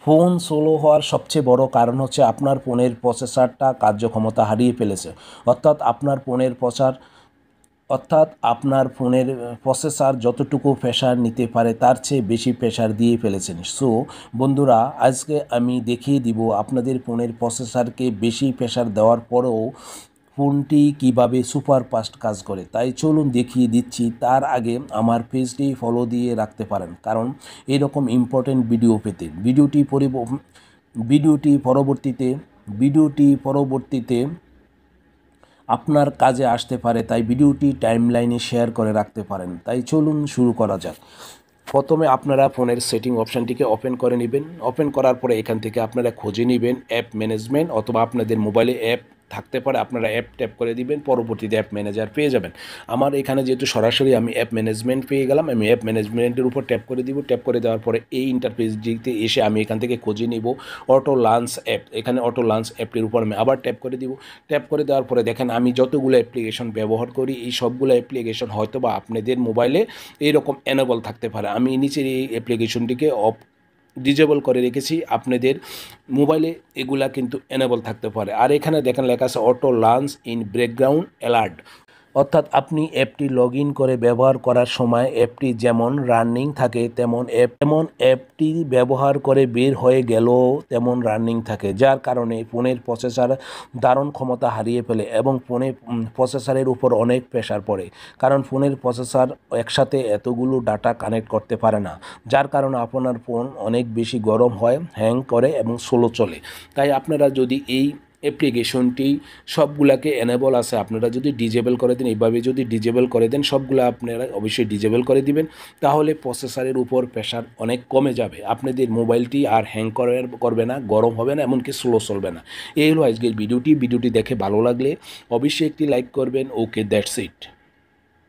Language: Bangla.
ফোন স্লো হওয়ার সবচেয়ে বড় কারণ হচ্ছে আপনার ফোনের প্রসেসরটা কার্যক্ষমতা হারিয়ে ফেলেছে। আপনার ফোনের প্রসেসর যতটুকু প্রেসার নিতে পারে তার চেয়ে বেশি প্রেসার দিয়ে ফেলেছেন। সো বন্ধুরা, আজকে আমি দেখিয়ে দিব আপনাদের ফোনের প্রসেসরকে বেশি প্রেসার দেওয়ার পরেও ফোনটি কিভাবে সুপার ফাস্ট কাজ করে। তাই চলুন দেখিয়ে দিচ্ছি। তার আগে আমার পেজটি ফলো দিয়ে রাখতে পারেন, কারণ এরকম ইম্পর্টেন্ট ভিডিও পেতে ভিডিওটি পরবর্তীতে আপনার কাজে আসতে পারে। তাই ভিডিওটি টাইমলাইনে শেয়ার করে রাখতে পারেন। তাই চলুন শুরু করা যাক। প্রথমে আপনারা ফোনের সেটিং অপশানটিকে ওপেন করে নেবেন। ওপেন করার পরে এখান থেকে আপনারা খুঁজে নেবেন অ্যাপ ম্যানেজমেন্ট, অথবা আপনাদের মোবাইলে অ্যাপ থাকতে পারে, আপনারা অ্যাপ ট্যাপ করে দিবেন, পরবর্তীতে অ্যাপ ম্যানেজার পেয়ে যাবেন। আমার এখানে যেহেতু সরাসরি আমি অ্যাপ ম্যানেজমেন্ট পেয়ে গেলাম, আমি অ্যাপ ম্যানেজমেন্টের উপর ট্যাপ করে দিব। ট্যাপ করে দেওয়ার পরে এই ইন্টারফেসটিতে এসে আমি এখান থেকে খুঁজে নিব অটো লঞ্চ অ্যাপ। এখানে অটো লঞ্চ অ্যাপটির উপর আমি আবার ট্যাপ করে দিব। ট্যাপ করে দেওয়ার পরে দেখেন আমি যতগুলো অ্যাপ্লিকেশন ব্যবহার করি, এই সবগুলো অ্যাপ্লিকেশন হয়তো বা আপনাদের মোবাইলে এইরকম এনেবল থাকতে পারে। আমি নিচের এই অ্যাপ্লিকেশনটিকে ডিজেবল করে রেখেছি, আপনাদের মোবাইলে এগুলা কিন্তু এনেবল থাকতে পারে। আর এখানে দেখেন লেখা আছে auto launch in background alert, অর্থাৎ আপনি অ্যাপটি লগ ইন করে ব্যবহার করার সময় অ্যাপটি যেমন রানিং থাকে তেমন অ্যাপটি ব্যবহার করে বের হয়ে গেলেও তেমন রানিং থাকে, যার কারণে ফোনের প্রসেসর ধারণ ক্ষমতা হারিয়ে ফেলে এবং ফোনের প্রসেসরের উপর অনেক প্রেশার পড়ে। কারণ ফোনের প্রসেসর একসাথে এতগুলো ডাটা কানেক্ট করতে পারে না, যার কারণে আপনার ফোন অনেক বেশি গরম হয়, হ্যাং করে এবং স্লো চলে। তাই আপনারা যদি এই অ্যাপ্লিকেশনটি সবগুলাকে এনেবল আছে আপনারা যদি ডিজেবল করে দেন, এইভাবে যদি ডিজেবল করে দেন, সবগুলো আপনারা অবশ্যই ডিজেবল করে দিবেন, তাহলে প্রসেসরের উপর প্রেশার অনেক কমে যাবে। আপনাদের মোবাইলটি আর হ্যাং করবে না, গরম হবে না, এমনকি স্লো চলবে না। এই হলো আজকের ভিডিওটি দেখে ভালো লাগলে অবশ্যই একটি লাইক করবেন। ওকে, দ্যাটস ইট।